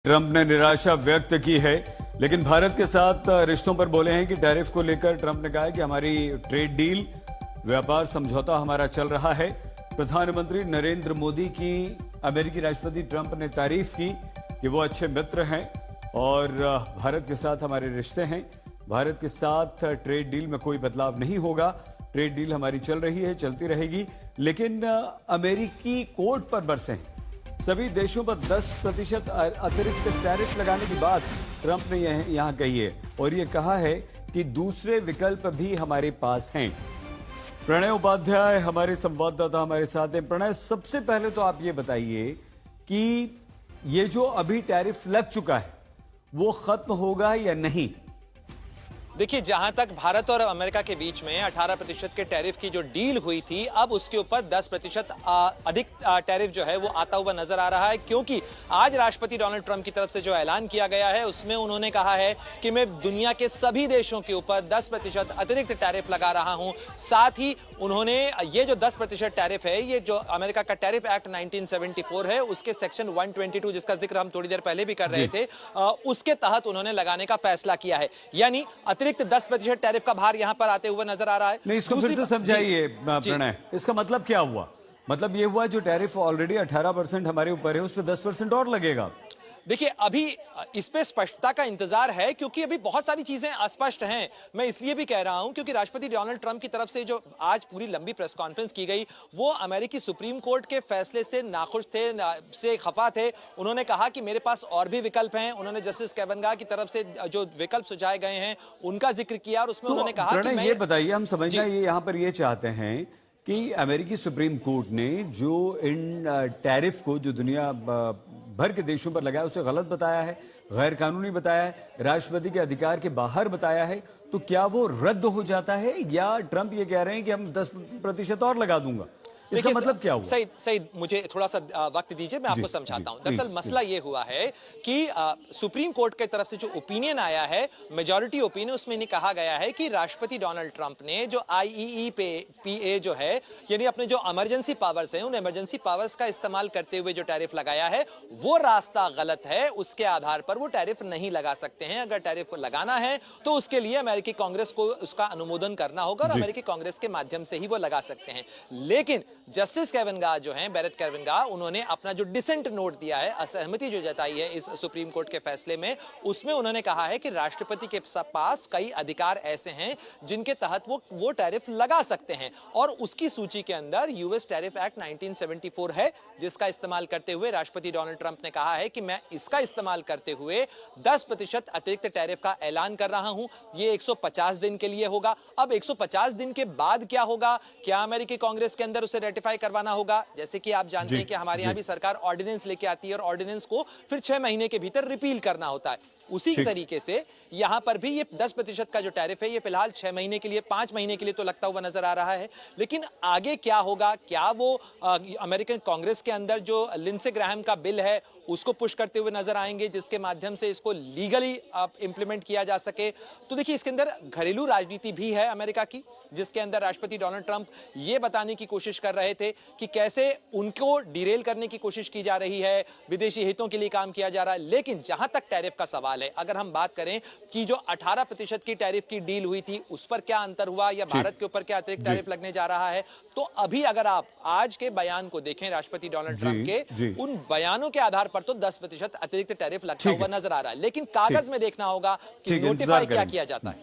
Trump ने निराशा व्यक्त की है, लेकिन भारत के साथ रिश्तों पर बोले हैं कि टैरिफ को लेकर ट्रंप ने कहा है कि हमारी ट्रेड डील, व्यापार समझौता हमारा चल रहा है। प्रधानमंत्री नरेंद्र मोदी की अमेरिकी राष्ट्रपति ट्रंप ने तारीफ की कि वो अच्छे मित्र हैं और भारत के साथ हमारे रिश्ते हैं। भारत के साथ ट्रेड डील में कोई बदलाव नहीं होगा। ट्रेड डील हमारी चल रही है, चलती रहेगी, लेकिन अमेरिकी कोर्ट पर बरसे सभी देशों पर 10% अतिरिक्त टैरिफ लगाने की बात ट्रंप ने यहां कही है और ये कहा है कि दूसरे विकल्प भी हमारे पास हैं। प्रणय उपाध्याय हमारे संवाददाता हमारे साथ हैं। प्रणय, सबसे पहले तो आप ये बताइए कि ये जो अभी टैरिफ लग चुका है वो खत्म होगा या नहीं? देखिए, जहां तक भारत और अमेरिका के बीच में 18% के टैरिफ की जो डील हुई थी, अब उसके ऊपर 10% अधिक टैरिफ जो है वो आता हुआ नजर आ रहा है, क्योंकि आज राष्ट्रपति डोनाल्ड ट्रंप की तरफ से जो ऐलान किया गया है उसमें उन्होंने कहा है कि मैं दुनिया के सभी देशों के ऊपर 10% अतिरिक्त टैरिफ लगा रहा हूं। साथ ही उन्होंने ये जो 10% टैरिफ है, ये जो अमेरिका का टैरिफ एक्ट 1974 है, उसके सेक्शन 122 जिसका जिक्र हम थोड़ी देर पहले भी कर रहे थे, उसके तहत उन्होंने लगाने का फैसला किया है। यानी अतिरिक्त 10% टैरिफ का भार यहां पर आते हुए नजर आ रहा है। नहीं, इसको फिर से समझाइए प्रणय, इसका मतलब क्या हुआ? मतलब ये हुआ जो टैरिफ ऑलरेडी 18% हमारे ऊपर है उस पर 10% और लगेगा? देखिए, अभी इस पे स्पष्टता का इंतजार है, क्योंकि अभी बहुत सारी चीजें अस्पष्ट हैं। मैं इसलिए भी कह रहा हूं क्योंकि राष्ट्रपति डोनाल्ड ट्रंप की तरफ से जो आज पूरी लंबी प्रेस कॉन्फ्रेंस की गई, वो अमेरिकी सुप्रीम कोर्ट के फैसले से नाखुश थे, से खफा थे। उन्होंने कहा कि मेरे पास और भी विकल्प हैं। उन्होंने जस्टिस कैवेनाग की तरफ से जो विकल्प सुझाए गए हैं उनका जिक्र किया और उसमें उन्होंने कहा कि ये बताइए, हम समझना ये यहाँ पर ये चाहते हैं कि अमेरिकी सुप्रीम कोर्ट ने जो इन टैरिफ को जो दुनिया भर के देशों पर लगाया उसे गलत बताया है, गैर कानूनी बताया है, राष्ट्रपति के अधिकार के बाहर बताया है, तो क्या वो रद्द हो जाता है या ट्रंप ये कह रहे हैं कि हम 10% और लगा दूंगा? इसका मतलब क्या हुआ? सही, मुझे थोड़ा सा वक्त दीजिए, मैं आपको समझाता हूं। दरअसल मसला ये हुआ है कि सुप्रीम कोर्ट की तरफ से जो ओपिनियन आया है, मेजॉरिटी ओपिनियन, उसमें नहीं कहा गया है कि राष्ट्रपति डोनाल्ड ट्रंप ने जो IEEPA जो है, यानी अपने जो इमरजेंसी पावर्स हैं, उन इमरजेंसी पावर्स का इस्तेमाल करते हुए जो टैरिफ लगाया है वो रास्ता गलत है। उसके आधार पर वो टैरिफ नहीं लगा सकते हैं। अगर टैरिफ को लगाना है तो उसके लिए अमेरिकी कांग्रेस को उसका अनुमोदन करना होगा और अमेरिकी कांग्रेस के माध्यम से ही वो लगा सकते हैं। लेकिन जस्टिस कैवेनाग जो हैं, बैरेट कैवेनाग, उन्होंने अपना जो डिसेंट नोट दिया है, असहमति जो जताई है इस सुप्रीम कोर्ट के फैसले में, उसमें उन्होंने कहा है कि राष्ट्रपति के पास कई अधिकार ऐसे हैं जिनके तहत वो टैरिफ लगा सकते हैं और उसकी सूची के अंदर यूएस टैरिफ एक्ट 1974 है, जिसका इस्तेमाल करते हुए राष्ट्रपति डोनाल्ड ट्रंप ने कहा है कि मैं इसका इस्तेमाल करते हुए 10% अतिरिक्त टैरिफ का ऐलान कर रहा हूं। ये 150 दिन के लिए होगा। अब 150 दिन के बाद क्या होगा? क्या अमेरिकी कांग्रेस के अंदर उसे रेटिफाई करवाना होगा? जैसे कि आप जानते हैं कि हमारे यहां भी सरकार ऑर्डिनेंस लेके आती है और ऑर्डिनेंस को फिर 6 महीने के भीतर रिपील करना होता है। उसी तरीके से यहां पर भी ये 10% का जो टैरिफ है, ये फिलहाल 6 महीने के लिए, 5 महीने के लिए तो लगता हुआ नजर आ रहा है। लेकिन आगे क्या होगा? क्या वो अमेरिकन कांग्रेस के अंदर जो लिंडसे ग्राहम का बिल है उसको पुश करते हुए नजर आएंगे, जिसके माध्यम से इसको लीगली इंप्लीमेंट किया जा सके? तो देखिए, इसके अंदर घरेलू राजनीति भी है अमेरिका की, जिसके अंदर राष्ट्रपति डोनाल्ड ट्रंप ये बताने की कोशिश कर रहे थे कि कैसे उनको डिरेल करने की कोशिश की जा रही है, विदेशी हितों के लिए काम किया जा रहा है। लेकिन जहां तक टैरिफ का सवाल है, अगर हम बात करें कि जो 18% की टैरिफ की डील हुई थी उस पर क्या अंतर हुआ या भारत के ऊपर क्या अतिरिक्त टैरिफ लगने जा रहा है, तो अभी अगर आप आज के बयान को देखें राष्ट्रपति डोनाल्ड ट्रंप के, उन बयानों के आधार पर तो 10% अतिरिक्त टैरिफ लगता हुआ नजर आ रहा है। लेकिन कागज में देखना होगा कि नोटिफाई क्या किया जाता है।